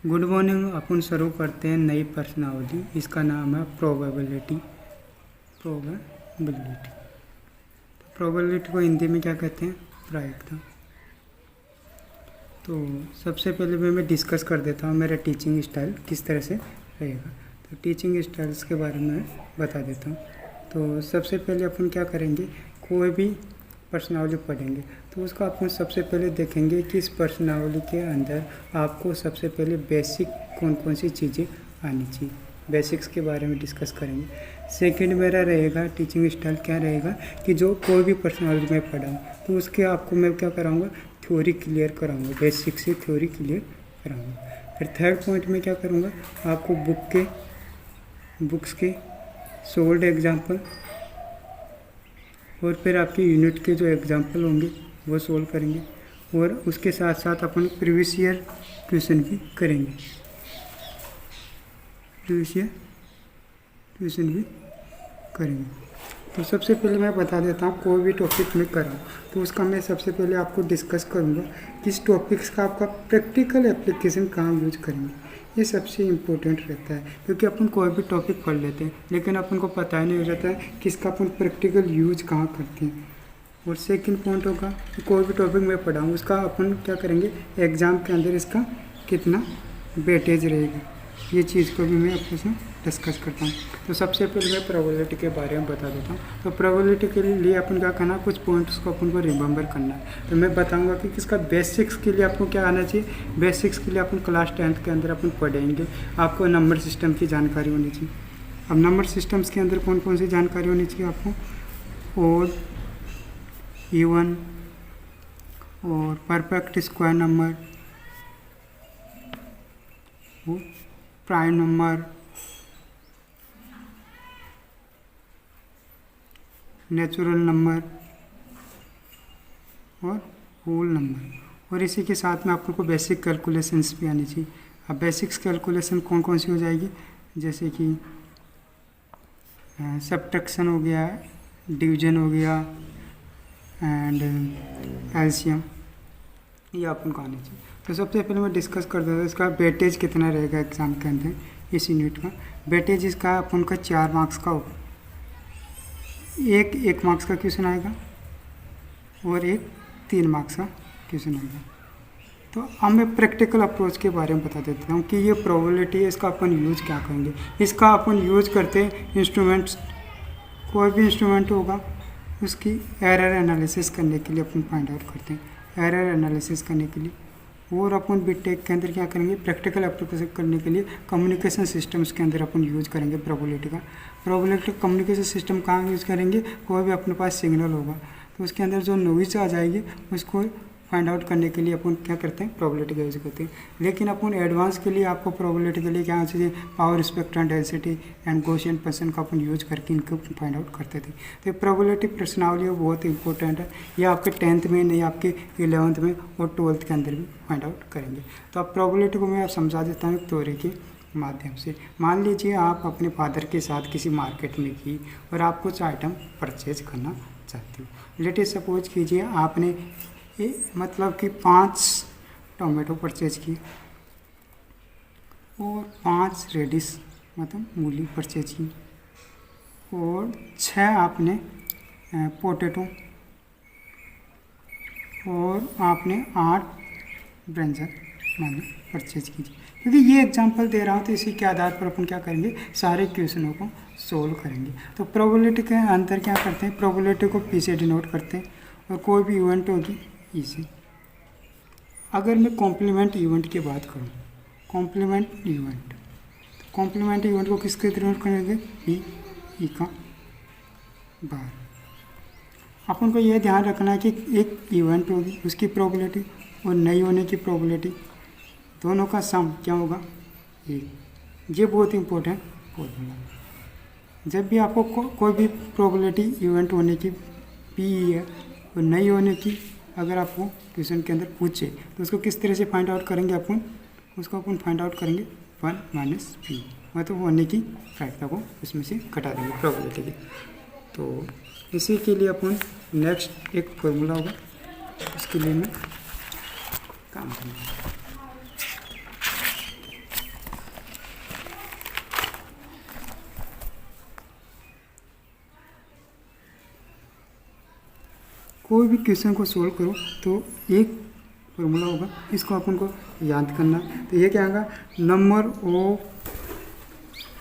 Good morning. अपन शुरू करते हैं नई प्रश्नावली। इसका नाम है प्रोबेबिलिटी। प्रोबेबिलिटी को हिंदी में क्या कहते हैं? प्रायिकता। तो सबसे पहले मैं डिस्कस कर देता हूँ मेरा टीचिंग स्टाइल किस तरह से रहेगा। तो टीचिंग स्टाइल्स के बारे में बता देता हूँ। तो सबसे पहले अपन क्या करेंगे, कोई भी प्रश्नावली पढ़ेंगे तो उसका अपन सबसे पहले देखेंगे कि इस प्रश्नावली के अंदर आपको सबसे पहले बेसिक कौन कौन सी चीज़ें आनी चाहिए, बेसिक्स के बारे में डिस्कस करेंगे। सेकंड मेरा रहेगा टीचिंग स्टाइल क्या रहेगा कि जो कोई भी प्रश्नावली मैं पढ़ाऊँ तो उसके आपको मैं क्या कराऊँगा, थ्योरी क्लियर कराऊँगा, बेसिक से थ्योरी क्लियर कराऊँगा। फिर थर्ड पॉइंट में क्या करूँगा, आपको बुक्स के सोल्ड एग्जाम्पल और फिर आपके यूनिट के जो एग्जाम्पल होंगे वो सोल्व करेंगे और उसके साथ साथ अपन प्रीवियस ईयर क्वेश्चन भी करेंगे। तो सबसे पहले मैं बता देता हूँ कोई भी टॉपिक में कराऊँ तो उसका मैं सबसे पहले आपको डिस्कस करूँगा किस टॉपिक्स का आपका प्रैक्टिकल एप्लीकेशन कहाँ यूज करेंगे। ये सबसे इम्पोर्टेंट रहता है क्योंकि अपन कोई भी टॉपिक पढ़ लेते हैं लेकिन अपन को पता ही नहीं हो जाता है कि इसका अपन प्रैक्टिकल यूज कहाँ करते हैं। और सेकंड पॉइंट होगा कि कोई भी टॉपिक मैं पढ़ाऊँ उसका अपन क्या करेंगे, एग्ज़ाम के अंदर इसका कितना वेटेज रहेगा, ये चीज़ को भी मैं आपके साथ डिस्कस करता हूँ। तो सबसे पहले मैं प्रोबेबिलिटी के बारे में बता देता हूँ। तो प्रोबेबिलिटी के लिए अपन क्या करना, कुछ पॉइंट्स को अपन को रिमेंबर करना है। तो मैं बताऊँगा कि किसका बेसिक्स के लिए आपको क्या आना चाहिए। बेसिक्स के लिए अपन क्लास 10th के अंदर अपन पढ़ेंगे, आपको नंबर सिस्टम की जानकारी होनी चाहिए। अब नंबर सिस्टम्स के अंदर कौन कौन सी जानकारी होनी चाहिए आपको, ओड, इवन और perfect square number, prime number, natural number और होल नंबर। और इसी के साथ में आपको बेसिक कैलकुलेशंस भी आनी चाहिए। अब बेसिक्स कैलकुलेशन कौन कौन सी हो जाएगी, जैसे कि सब्ट्रैक्शन हो गया, डिवीजन हो गया एंड एलसीएम, ये अपन को आनी चाहिए। तो सबसे पहले मैं डिस्कस कर देता हूँ इसका वेटेज कितना रहेगा एग्ज़ाम के अंदर। इस यूनिट का वेटेज इसका अपन का 4 मार्क्स का होगा। एक मार्क्स का क्वेश्चन आएगा और एक 3 मार्क्स का क्वेश्चन आएगा। तो अब मैं प्रैक्टिकल अप्रोच के बारे में बता देता हूँ कि ये प्रोबेबिलिटी है, इसका अपन यूज क्या करेंगे। इसका अपन यूज करते हैं इंस्ट्रूमेंट्स, कोई भी इंस्ट्रूमेंट होगा उसकी एरर एनालिसिस करने के लिए अपन फाइंड आउट करते हैं, एरर एनालिसिस करने के लिए। और अपन बीटेक के अंदर क्या करेंगे, प्रैक्टिकल एप्लीकेशन करने के लिए कम्युनिकेशन सिस्टम्स के अंदर अपन यूज़ करेंगे प्रोबेबिलिटी का। प्रोबेबिलिटी कम्युनिकेशन सिस्टम कहाँ यूज़ करेंगे, कोई भी अपने पास सिग्नल होगा तो उसके अंदर जो नॉइज़ आ जाएगी उसको फाइंड आउट करने के लिए अपन क्या करते हैं, प्रोबेबिलिटी का यूज़ करते हैं। लेकिन अपन एडवांस के लिए आपको प्रोबेबिलिटी के लिए क्या चाहिए, power, spectrum, density and Gaussian function का अपन यूज़ करके इनको फाइंड आउट करते थे। तो प्रोबेबिलिटी प्रश्नावली बहुत इंपॉर्टेंट है, ये आपके 10th में नहीं, आपके 11th में और 12th के अंदर भी फाइंड आउट करेंगे। तो अब प्रोबेबिलिटी को मैं आप समझा देता हूँ थ्योरी के माध्यम से। मान लीजिए आप अपने फादर के साथ किसी मार्केट में गई और आप कुछ आइटम परचेज करना चाहती हो। लेट सपोज कीजिए आपने मतलब कि 5 टोमेटो परचेज की और 5 रेडिश मतलब मूली परचेज की और 6 आपने पोटैटो और आपने 8 ब्रिंजल मैंने परचेज की। क्योंकि ये एग्जांपल दे रहा हूँ तो इसी के आधार पर अपन क्या करेंगे, सारे क्वेश्चनों को सोल्व करेंगे। तो प्रोबेबिलिटी के अंदर क्या करते हैं, प्रोबेबिलिटी को पी से डिनोट करते हैं और कोई भी इवेंट होगी इसी। अगर मैं कॉम्प्लीमेंट इवेंट की बात करूं, कॉम्प्लीमेंट इवेंट को किसके डिनोट करेंगे, ई का बार। अपन को यह ध्यान रखना है कि एक इवेंट होगी उसकी प्रोबेबिलिटी और नहीं होने की प्रोबेबिलिटी दोनों का सम क्या होगा, ये बहुत इंपॉर्टेंट फॉर्मूला। जब भी आपको कोई भी प्रोबेबिलिटी इवेंट होने की पी है और नहीं होने की अगर आपको क्वेश्चन के अंदर पूछे तो उसको किस तरह से फाइंड आउट करेंगे, उसको अपन फाइंड आउट करेंगे 1 - p, मतलब होने की प्रायिकता को उसमें से घटा देंगे प्रोबेबिलिटी की। तो इसी के लिए अपन नेक्स्ट एक फॉर्मूला होगा, उसके लिए मैं काम करूँगा। कोई भी क्वेश्चन को सोल्व करो तो एक फॉर्मूला होगा, इसको अपन को याद करना। तो ये क्या होगा, number of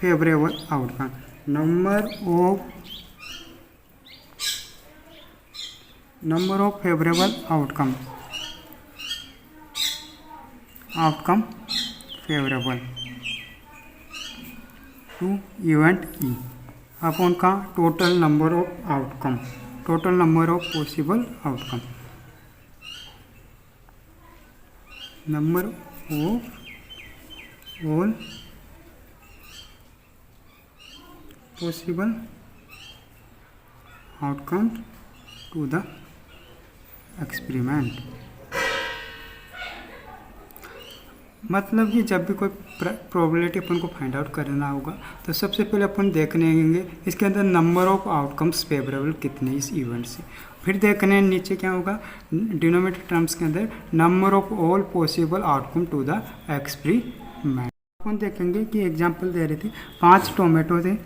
favourable outcome, number of favourable outcome favourable to event E upon का total number of outcome, total number of possible outcome, number of all possible outcome to the experiment. मतलब कि जब भी कोई प्रोबेबिलिटी अपन को find out करना होगा तो सबसे पहले अपन देखने आएंगे इसके अंदर नंबर ऑफ आउटकम्स फेवरेबल कितने इस इवेंट से, फिर देखने नीचे क्या होगा डिनोमिनेटर टर्म्स के अंदर number of all possible outcome to the experiment. अपन देखेंगे कि एग्जांपल दे रहे थे 5 टोमेटो थे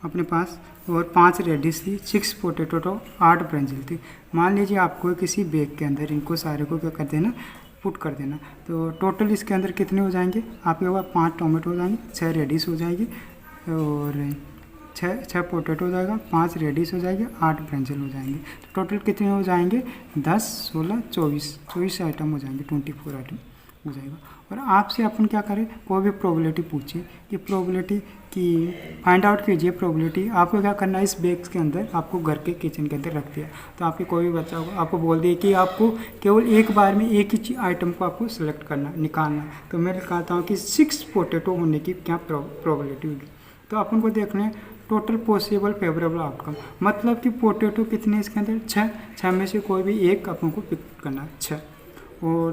अपने पास और 5 रेडिश थी, 6 पोटैटो तो 8 ब्रिंजल थी। मान लीजिए आपको किसी बैग के अंदर इनको सारे को क्या कर देना, पुट कर देना, तो टोटल इसके अंदर कितने हो जाएंगे आपके पास 5 टोमेटो हो जाएंगे, 6 रेडिश हो जाएगी और 6 पोटैटो हो जाएगा, 5 रेडिश हो जाएगी, 8 ब्रिंजल हो जाएंगे। तो टोटल कितने हो जाएंगे 10, 16, 24 आइटम हो जाएंगे, 24 आइटम हो जाएगा। और आपसे अपन क्या करें, कोई भी प्रोबेबिलिटी पूछिए कि प्रोबेबिलिटी की फाइंड आउट कीजिए प्रोबेबिलिटी, आपको क्या करना है इस बैग के अंदर आपको घर के किचन के अंदर रख दिया, तो आपके कोई भी बच्चा होगा आपको बोल दिए कि आपको केवल एक बार में एक ही आइटम को आपको सेलेक्ट करना निकालना, तो मैं कहता हूँ कि 6 पोटैटो होने की क्या प्रोबेबिलिटी होगी। तो अपन को देखना है टोटल पॉसिबल फेवरेबल आउटकम, मतलब कि पोटैटो कितने इसके अंदर 6 में से कोई भी एक अपन को पिक करना है 6, और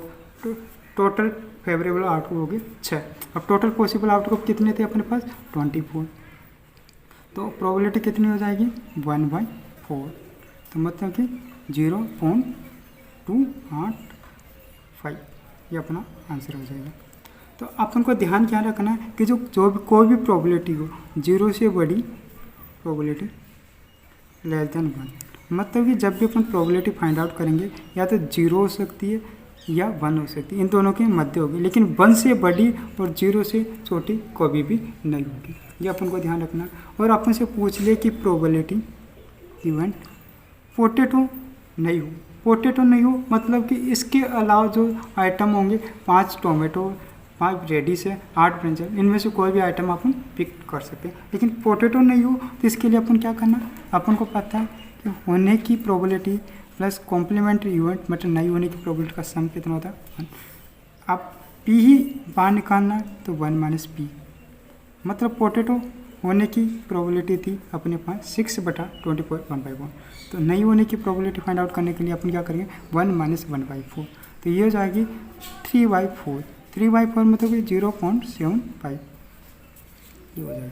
टोटल फेवरेबल आउटकम हो गए 6। अब टोटल पॉसिबल आउटकम कितने थे अपने पास 24, तो प्रोबेबिलिटी कितनी हो जाएगी 1/4, तो मतलब कि 0.285 ये अपना आंसर हो जाएगा। तो अपन को ध्यान क्या रखना है कि जो भी कोई भी प्रोबेबिलिटी हो 0 से बड़ी प्रोबेबिलिटी लेस देन 1, मतलब कि जब भी अपन प्रोबेबिलिटी फाइंड आउट करेंगे या तो 0 हो सकती है या 1 हो सकती है, इन दोनों के मध्य होगी, लेकिन 1 से बड़ी और 0 से छोटी कभी भी नहीं होगी, ये अपन को ध्यान रखना। और अपन से पूछ ले कि प्रोबेबिलिटी इवेंट पोटैटो नहीं हो, पोटैटो नहीं हो मतलब कि इसके अलावा जो आइटम होंगे 5 टोमेटो, 5 रेडिश है, 8 ब्रिंजल, इनमें से कोई भी आइटम अपन पिक कर सकते हैं, लेकिन पोटैटो नहीं हो तो इसके लिए अपन क्या करना, अपन को पता है कि होने की प्रोबेबिलिटी प्लस कॉम्प्लीमेंट्री इवेंट मतलब नहीं होने की प्रोबेबिलिटी का सम कितना होता है 1। अब पी ही बाहर निकालना तो 1 - पी, मतलब पोटैटो होने की प्रोबेबिलिटी थी अपने पास 6/24, तो नहीं होने की प्रोबेबिलिटी फाइंड आउट करने के लिए अपन क्या करेंगे 1 - 1/4, तो ये हो जाएगी 3/4, 3/4 मतलब कि 0.75 ये हो जाएगी।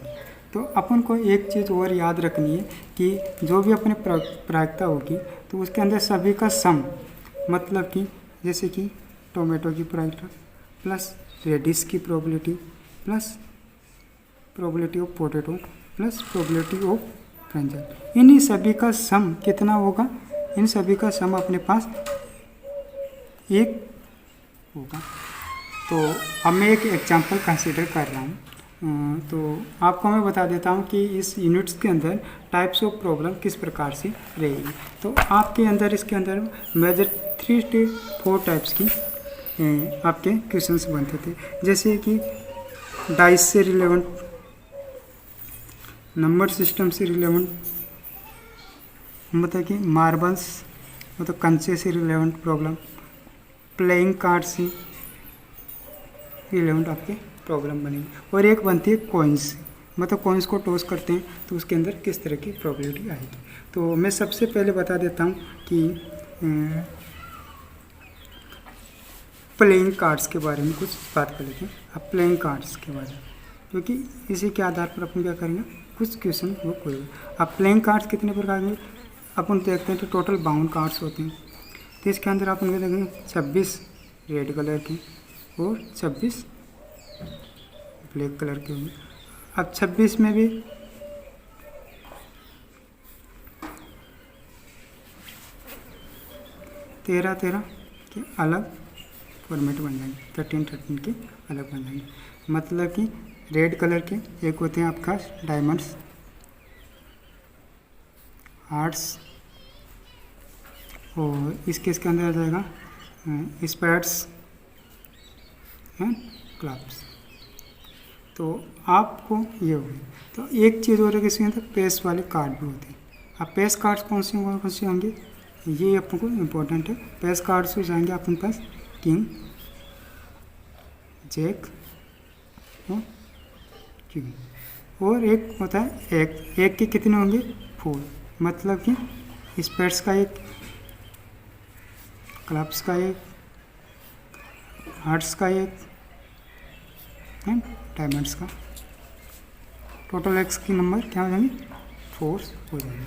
तो अपन को एक चीज़ और याद रखनी है कि जो भी अपने प्रायिकता होगी तो उसके अंदर सभी का सम, मतलब कि जैसे कि टोमेटो की प्रायिकता प्लस रेडिश की probability plus probability of potato plus probability of brinjal, इन्हीं सभी का सम कितना होगा, इन सभी का सम अपने पास 1 होगा। तो अब मैं एक एग्जांपल कंसीडर कर रहा हूँ, तो आपको मैं बता देता हूँ कि इस यूनिट्स के अंदर टाइप्स ऑफ प्रॉब्लम किस प्रकार से रहेगी। तो आपके अंदर इसके अंदर मेजर 3 से 4 टाइप्स की आपके क्वेश्चंस बनते थे, जैसे कि डाइस से रिलेवेंट, नंबर सिस्टम से रिलेवेंट, मतलब कि मार्बल्स मतलब कंचे से रिलेवेंट प्रॉब्लम, प्लेइंग कार्ड से रिलेवेंट आपके प्रॉब्लम बनेगी, और एक बनती है कॉइन्स से, मतलब कॉइन्स को टॉस करते हैं तो उसके अंदर किस तरह की प्रोबेबिलिटी आएगी। तो मैं सबसे पहले बता देता हूँ कि प्लेइंग कार्ड्स के बारे में कुछ बात कर लेते हैं। अब प्लेइंग कार्ड्स के बारे में, क्योंकि इसी के आधार पर अपन क्या करेंगे कुछ क्वेश्चन वो करेंगे। अब प्लेइंग कार्ड्स कितने प्रकार के अपन देखते हैं, तो टोटल 52 कार्ड्स होते हैं, तो इसके अंदर अपन क्या देखेंगे 26 रेड कलर के और 26 ब्लैक कलर के होंगे। अब 26 में भी 13 13 के अलग फॉर्मेट बन जाएंगे, 13 13 के अलग बन जाएंगे। मतलब कि रेड कलर के एक होते हैं आपका डायमंड्स, हार्ट्स, और इसके अंदर आ जाएगा स्पैड्स एंड क्लब्स। तो आपको ये हो गई। तो एक चीज़ और है कि इसके अंदर पेस वाले कार्ड भी होते हैं। अब पेस कार्ड्स कौन से होंगे, ये अपन को इम्पोर्टेंट है। पेस कार्ड्स हो जाएंगे अपन पास किंग, जैक और किंग, और एक होता है एक। एक के कितने होंगे, 4। मतलब कि स्पेड्स का एक, क्लब्स का एक, हार्ट्स का एक एंड डायमंड्स का। टोटल एक्स की नंबर क्या हो जाएंगे, 4 हो जाएंगे।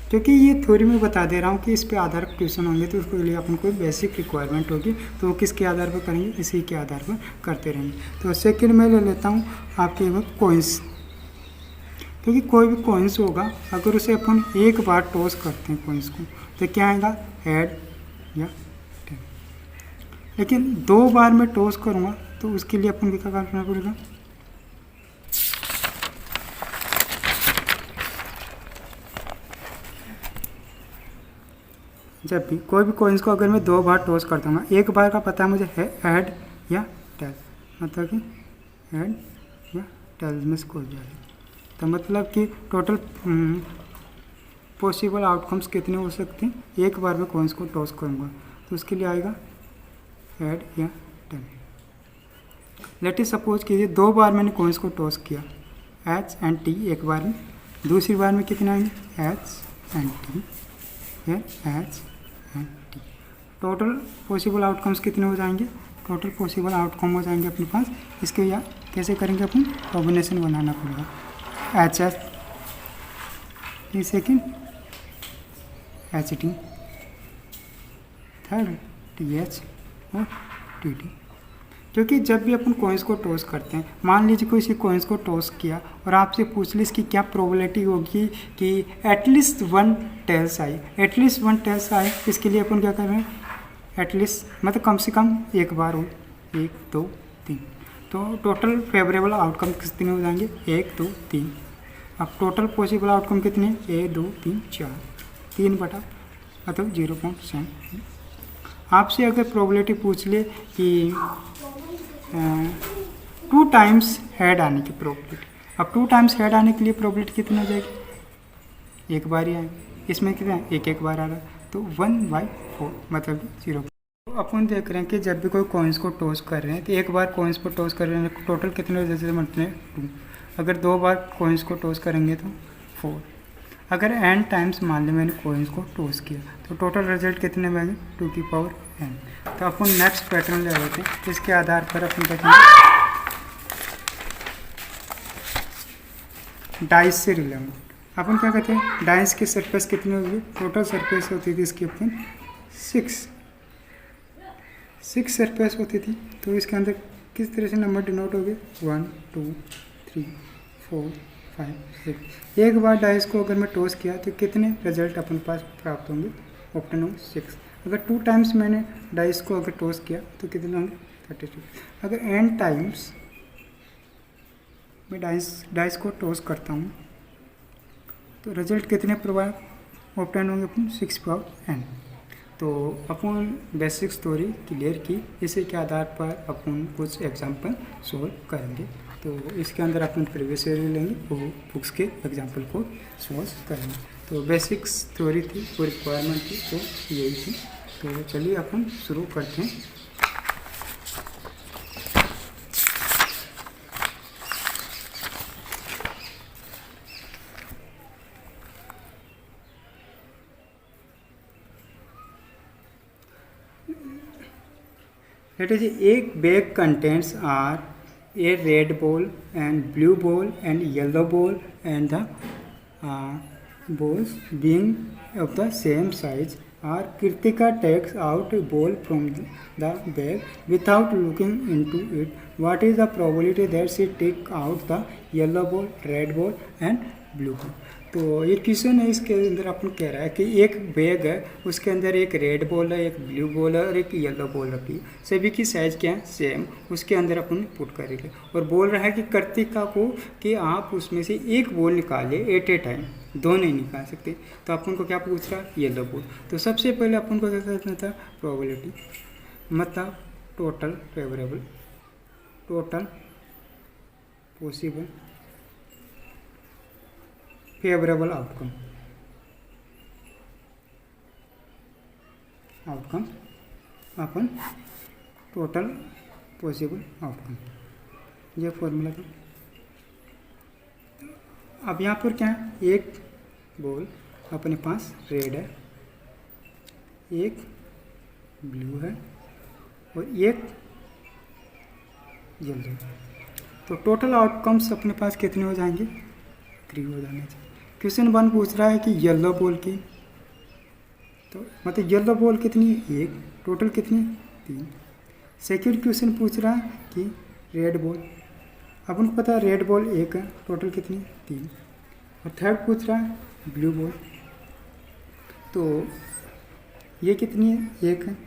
क्योंकि ये थ्योरी में बता दे रहा हूँ कि इस पे आधार क्वेश्चन होंगे तो उसके लिए अपन को बेसिक रिक्वायरमेंट होगी, तो वो किसके आधार पर करेंगे, इसी के आधार पर करते रहेंगे। तो सेकंड में ले लेता हूँ आपके कोइंस। क्योंकि कोई भी कोइंस होगा, अगर उसे अपन एक बार टॉस करते हैं कोइंस को, तो क्या आएगा, हेड या टेल। लेकिन 2 बार मैं टॉस करूँगा तो उसके लिए अपन क्या करना पड़ेगा, जब भी कोई भी कॉइन्स को अगर मैं 2 बार टॉस करता हूँ, एक बार का पता है मुझे हेड या टेल, मतलब कि हेड या टेल में से कोई जाएगा। तो मतलब कि टोटल पॉसिबल आउटकम्स कितने हो सकते हैं, एक बार में कॉइन्स को टॉस करूँगा तो उसके लिए आएगा हेड या टेल। लेट इज सपोज कीजिए 2 बार मैंने कॉइन्स को टॉस किया, एच एंड टी एक बार में, दूसरी बार में कितने आएंगे, H and T, H and T. Total possible outcomes कितने हो जाएंगे, टोटल पॉसिबल आउटकम हो जाएंगे अपने पास। इसके या कैसे करेंगे, अपन कॉम्बिनेशन बनाना पड़ेगा, H H T second, H T third, T H और टी टी। क्योंकि जब भी अपन कॉइन्स को टॉस करते हैं, मान लीजिए कोई सी कॉइन्स को टॉस किया और आपसे पूछ ली इसकी क्या प्रोबेबिलिटी होगी कि एटलीस्ट 1 टेल्स आई, एटलीस्ट 1 टेल्स आए, इसके लिए अपन क्या कर रहे हैं, एटलीस्ट मतलब कम से कम एक बार हो, 1 2 3। तो टोटल फेवरेबल आउटकम कितने हो जाएंगे, 1 2 3। अब टोटल पॉसिबल आउटकम कितने, 1 2 3 4, 3 बटा मतलब 0.7। आपसे अगर प्रोबेबिलिटी पूछ ले कि 2 टाइम्स हेड आने की प्रोबेबिलिटी, अब 2 टाइम्स हेड आने के लिए प्रोबेबिलिटी कितनी हो जाएगी, एक बार ही आएगी। इसमें कितना एक बार आ रहा है, तो 1/4 मतलब 0। तो अपन देख रहे हैं कि जब भी कोई कॉइन्स को टॉस कर रहे हैं तो एक बार कॉइन्स को टॉस कर रहे हैं, टोटल कितने हो जाते हैं, मतलब 2। अगर 2 बार कॉइन्स को टॉस करेंगे तो 4। अगर n टाइम्स मान लें मैंने कॉइन्स को टॉस किया तो टोटल रिजल्ट कितने में आएंगे, 2n। तो अपन नेक्स्ट पैटर्न ले लेते हैं, इसके आधार पर अपन देखेंगे डाइस से रिलेटेड। अपन क्या कहते हैं, डाइस की सरफेस कितनी होगी, टोटल सरफेस होती थी इसकी अपन 6 सरफेस होती थी। तो इसके अंदर किस तरह से नंबर डिनोट हो गए, 1 2 3 4 5 6। एक बार डाइस को अगर मैं टॉस किया तो कितने रिजल्ट अपन पास प्राप्त होंगे, ऑप्शन हो 6। अगर 2 टाइम्स मैंने डाइस को अगर टॉस किया तो कितने होंगे, 36। अगर n टाइम्स मैं डाइस को टॉस करता हूँ तो रिजल्ट कितने प्रोवाइड ऑप्टेन होंगे अपन 6/n। तो अपन बेसिक स्टोरी क्लियर की, इसी के आधार पर अपन कुछ एग्जाम्पल सॉल्व करेंगे। तो इसके अंदर अपन प्रीवियस ईयर लेंगे, वो बुक्स के एग्जाम्पल को सॉल्व करेंगे। तो बेसिक थ्योरी थी, वो रिक्वायरमेंट थी, तो यही थी। तो चलिए अपन शुरू करते हैं। Let us say एक bag contains are a red ball and blue ball and yellow ball, and the balls being of the same size are Kritika takes out a ball from the bag without looking into it. What is the probability that she take out the yellow ball, red ball and blue को। तो ये question है, इसके अंदर अपन कह रहा है कि एक बैग है, उसके अंदर एक रेड बॉल है, एक ब्लू बॉल है और एक येलो बॉल रखी है। सभी की साइज क्या है? सेम। उसके अंदर अपन पुट करेंगे और बोल रहा है कि कृतिका को कि आप उसमें से एक बॉल निकाले एट ए टाइम, दो नहीं निकाल सकते। तो अपन को क्या पूछ रहा है? Yellow ball. तो सबसे पहले अपन को क्या करना था? प्रोबेबिलिटी, मतलब total favourable, total possible favourable outcome, outcome अपन टोटल पॉसिबल आउटकम, ये फॉर्मूला था। अब यहाँ पर क्या है? एक बॉल अपने पास रेड है, एक ब्लू है और एक येलो। तो टोटल आउटकम्स अपने पास कितने हो जाएंगे? 3 हो जाने चाहिए। क्वेश्चन 1 पूछ रहा है कि येलो बॉल की, तो मतलब येलो बॉल कितनी? एक। टोटल कितनी? 3। सेकंड क्वेश्चन पूछ रहा है कि रेड बॉल, अपन को पता है रेड बॉल एक है, टोटल कितनी? 3। और थर्ड पूछ रहा है ब्लू बॉल, तो ये कितनी है? एक है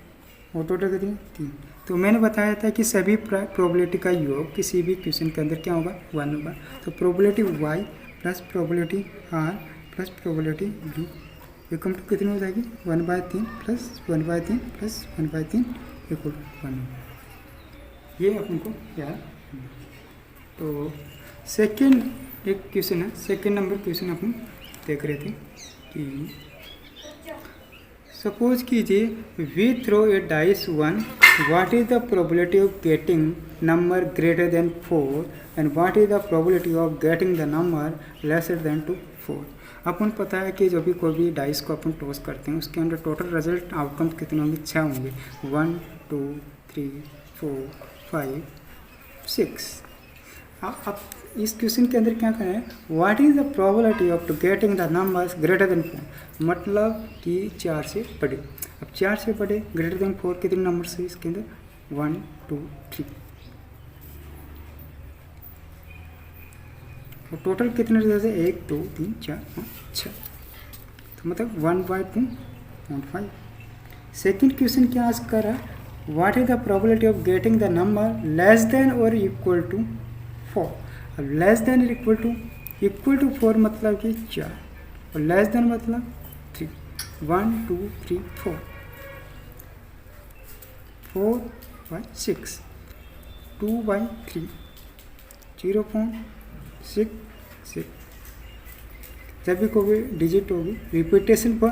और टोटल कितनी? 3। तो मैंने बताया था कि सभी प्रोबेबिलिटी का योग किसी भी क्वेश्चन के अंदर क्या होगा? 1 होगा। तो probability y plus probability r plus probability b equal to कितनी हो जाएगी? 1/3 प्लस 1/3 प्लस 1/3 इक्वल टू 1। ये अपन को याद। तो सेकंड एक क्वेश्चन है, सेकंड नंबर क्वेश्चन अपन देख रहे थे कि सपोज कीजिए we throw a dice 1, what is the probability of getting number greater than 4 and what is the probability of getting the number lesser than two 4। अपन पता है कि जब भी कोई भी डाइस को अपन टॉस करते हैं उसके अंदर टोटल रिजल्ट आउटकम कितने होंगे? 6 होंगे। 1 2 3 4 5 6। अब इस क्वेश्चन के अंदर क्या करना है? What is the probability of to getting the numbers greater than 4, मतलब कि 4 से बड़े। अब 4 से बड़े ग्रेटर देन 4 कितने नंबर्स है इसके अंदर? 1 2 3। और टोटल कितने रिजल्ट है? 1 2 3 4 5 6। तो मतलब 1/2.5। सेकेंड क्वेश्चन क्या आस्क कर रहा है? What is the probability of getting the number less then और इक्वल टू 4। अब लेस देन इक्वल टू 4 मतलब कि 4 और लेस देन मतलब 3। 1 2 3 4 4/6 2/3 0.66। जब भी कोई डिजिट होगी रिपीटेशन पर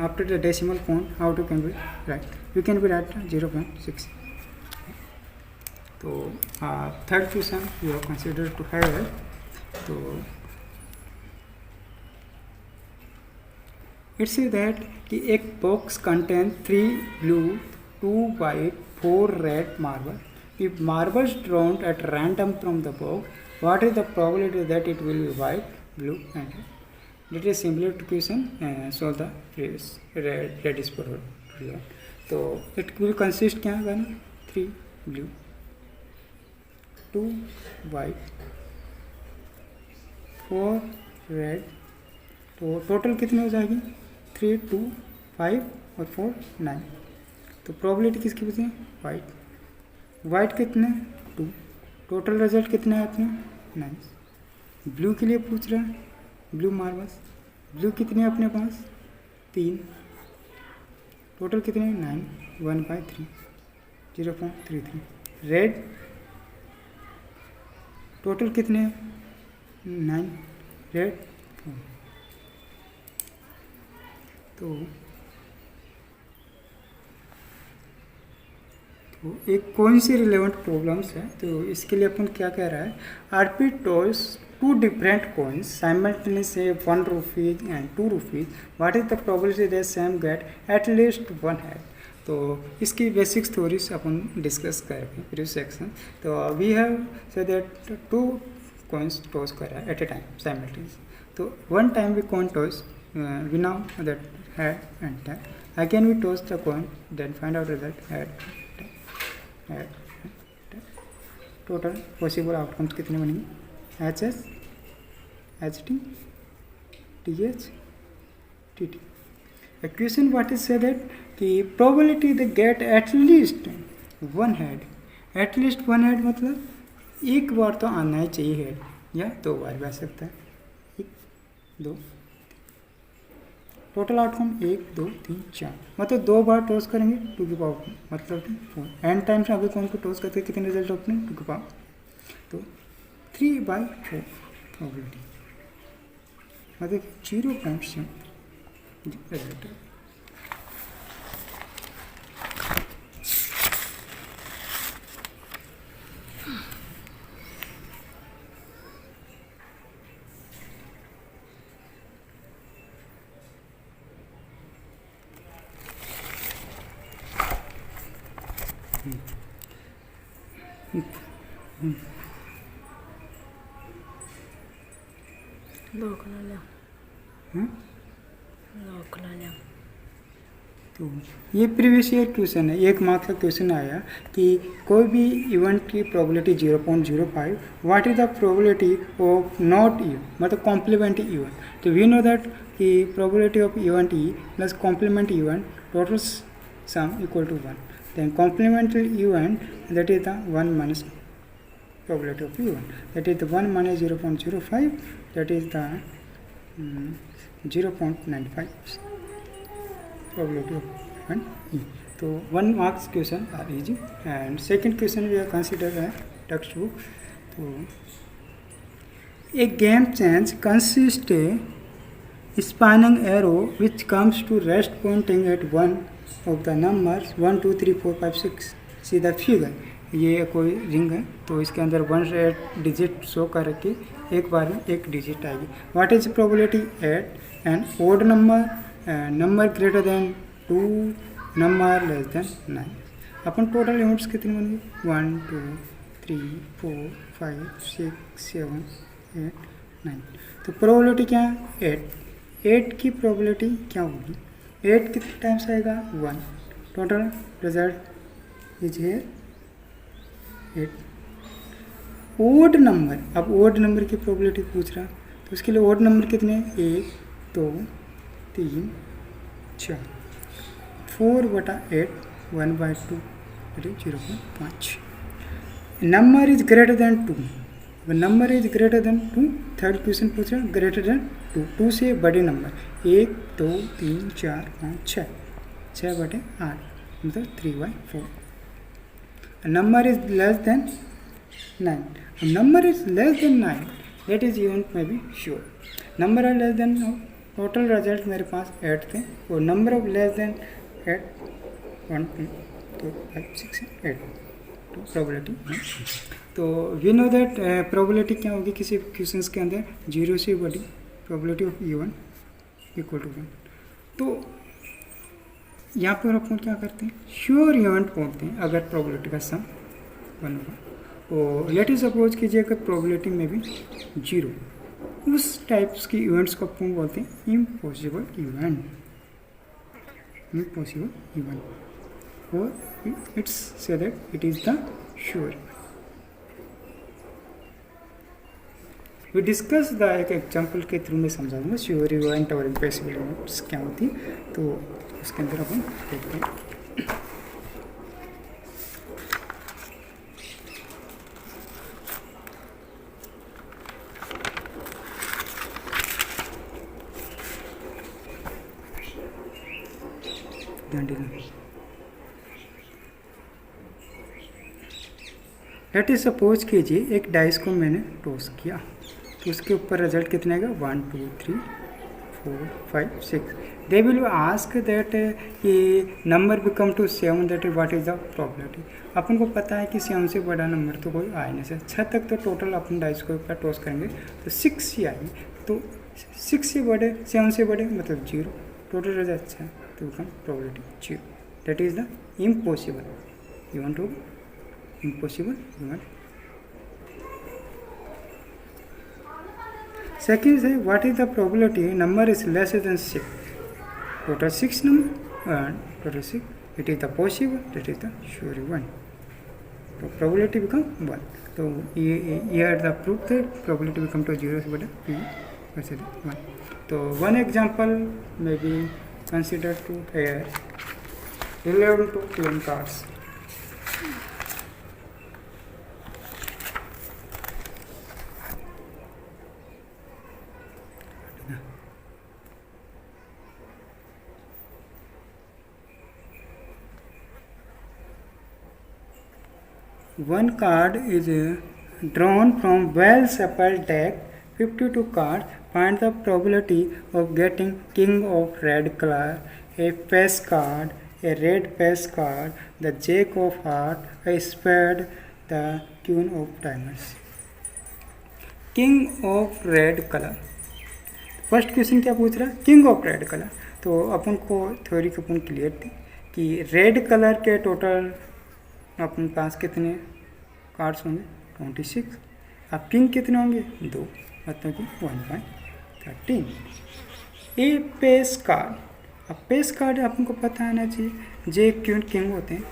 after the decimal point how to can be write? You can be write 0.6। तो third question you have consider to have. तो इट्स दैट कि एक box contain 3 blue 2 white 4 red marble. If marbles drawn at random from the box, what is the probability that it will be white, blue and red? That is similar to question. Solve the previous red is for तो it will consist क्या होगा ना? 3 blue 2 white 4 red। तो total कितनी हो जाएगी? 3 2 5 और 4 9। तो प्रोबेबिलिटी किसकी बची है? वाइट कितने? 2। टोटल रिजल्ट कितने है अपने? 9। ब्लू के लिए पूछ रहा है, ब्लू मार्बल्स, ब्लू कितने अपने पास? 3। टोटल कितने? 9। 1/3 0.33। रेड टोटल कितने? 9। रेड 4। तो एक कौन सी रिलेवेंट प्रॉब्लम्स है? तो इसके लिए अपन क्या कह रहा है? RP toss 2 different coins simultaneously, 1 rupee and 2 rupees. What is the probability that Sam get at least one head? तो इसकी बेसिक थ्योरीज अपन डिस्कस करेंगे प्रीवियस सेक्शन। तो we have say that 2 coins toss कर रहा है एट ए टाइम साइमल्टेनियस। तो one time we coin toss, we know that head and tail. Again we toss the coin, then find out result head, head, tail. Total possible outcomes कितने बनेंगे? H S H T TH TT. Equation what is said that कि probability they get at least one head. At least one head मतलब एक बार तो आना ही चाहिए head या दो बार भी आ सकता है. एक दो टोटल आउटकम 1 2 3 4 मतलब दो बार टॉस करेंगे 2 की पावर मतलब 4 एन टाइम्स अगर कौन को टॉस करते कितने रिजल्ट होते हैं 2 की पावर तो 3/4 प्रोबेबिलिटी मतलब 0.7 रिजल्ट है. तो ये प्रीवियस ईयर क्वेश्चन है. 1 मार्क्स का क्वेश्चन आया कि कोई भी इवेंट की probability 0.05 what is the probability of not E मतलब कॉम्प्लीमेंट्री इवेंट. तो वी नो दैट कि probability of event E plus complementary event total sum equal to 1. Then complementary event that is the 1 minus probability of event that is the 1 minus 0.05 that is the 0.95 probability of event E. So 1 marks question are easy and second question we are consider a textbook. So a game change consists a spinning arrow which comes to rest pointing at one of the numbers 1 2 3 4 5 6. See the figure. ये कोई ring है तो इसके अंदर 1 digit show कर के एक बार में एक डिजिट आएगी. What is probability at an odd number greater than 2 number less than 9. अपन टोटल यूनिट्स कितने बनेंगे 1 2 3 4 5 6 7 8 9. तो प्रोबेबिलिटी क्या है 8 की प्रोबेबिलिटी क्या होगी 8 कितने टाइम्स आएगा 1. टोटल रिजल्ट इज है 8. ओड नंबर अब ओड नंबर की प्रोबेबिलिटी पूछ रहा तो उसके लिए ओड नंबर कितने 1 2 3 4 4/8 1/2 0.5. Number is greater than 2. Number is greater than 2 third question पूछ रहा ग्रेटर देन 2. 2 से बड़े नंबर 1 2 3 4 5 6 6/8 मतलब 3/4. Number is less than 9. Number is less than 9 that is event may be sure. Number are less than total result मेरे पास 8 थे और number of less than 8 1 2 3 4 5 6 8 तो probability. तो we know that probability क्या होगी किसी क्वेश्चंस के अंदर 0 से बड़ी probability of event equal to 1. तो यहाँ पर अपन क्या करते हैं श्योर इवेंट बोलते हैं अगर प्रोबेबिलिटी का सम 1 होगा. और लेट इज सपोज कीजिए अगर प्रोबेबिलिटी में भी 0 उस टाइप्स की इवेंट्स को अपन बोलते हैं इम्पॉसिबल इवेंट. इम्पॉसिबल इवेंट और it's say that it is the sure. We discuss the एक एग्जाम्पल के थ्रू में समझा दूँगा श्योर इवेंट और इम्पॉसिबल इवेंट्स क्या होती है. तो उसके अंदर अपन देखते हैं. लेट इज सपोज कीजिए एक डाइस को मैंने टॉस किया तो उसके ऊपर रिजल्ट कितने आएगा 1 2 3 4 5 6. They will ask that कि number become to 7 that what is the probability. अपन को पता है कि 7 से बड़ा नंबर तो कोई आ ही नहीं सकता. 6 तक तो टोटल अपन डाइस को ऊपर टॉस करेंगे तो 6 ही आएगी. तो 6 से बड़े 7 से बड़े मतलब 0 टोटल रिजल्ट अच्छा है तो become probability 0. That is the impossible event होगा. Impossible event. सेकेंड है what is the probability number is less than 6. Total 6 number and total 6 it is the possible that is the sure one. So probability become 1. So here the proof that probability become to 0 is what one. तो one example may be consider to here relevant to playing cards. One card is drawn from well-shuffled deck. 52 cards. Find the probability of getting king of red color, a face card, a red face card, the jack of heart, a spade, the queen of diamonds. King of red color. First question क्या पूछ रहा है? King of red colour. तो अपन को theory को अपन clear थी कि red colour के टोटल अपने पास कितने कार्ड्स होंगे? 26। अब किंग कितने होंगे? 2, मतलब कि 1/13। ए पेस कार्ड। अब पेस कार्ड आपको पता आना चाहिए। जे क्वीन किंग होते हैं,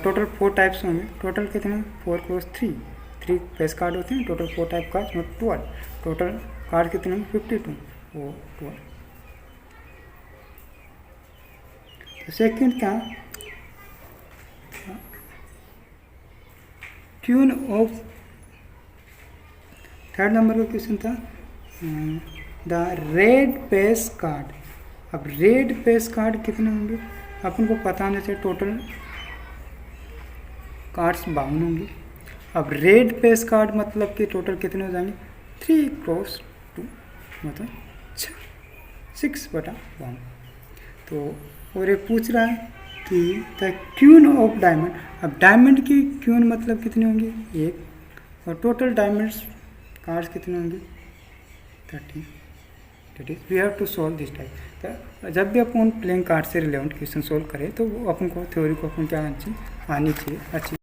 टोटल 4 टाइप्स होंगे। टोटल कितने? 4 × 3 पेस कार्ड होते हैं। Total 4 type card, 12। Total card कितने होंगे? 52, वो 12। तो सेकेंड क्या? क्वीन ऑफ, थर्ड नंबर का क्वेश्चन था द रेड पेस कार्ड। अब रेड पेस कार्ड कितने होंगे? अपन को पता होना चाहिए। टोटल कार्ड्स 52 होंगे। अब रेड पेस कार्ड मतलब कि टोटल कितने हो जाएंगे? 3 × 2 मतलब 6/1। तो और ये पूछ रहा है कि द क्वीन ऑफ डायमंड। अब डायमंड की क्वीन मतलब कितने होंगे? 1। और टोटल डायमंड्स कार्ड्स कितने होंगे? 13। That is we have to solve this type. तो जब भी अपन प्लेइंग कार्ड से रिलेवेंट क्वेश्चन सोल्व करें तो अपन को थ्योरी को अपन क्या आनी चाहिए अच्छी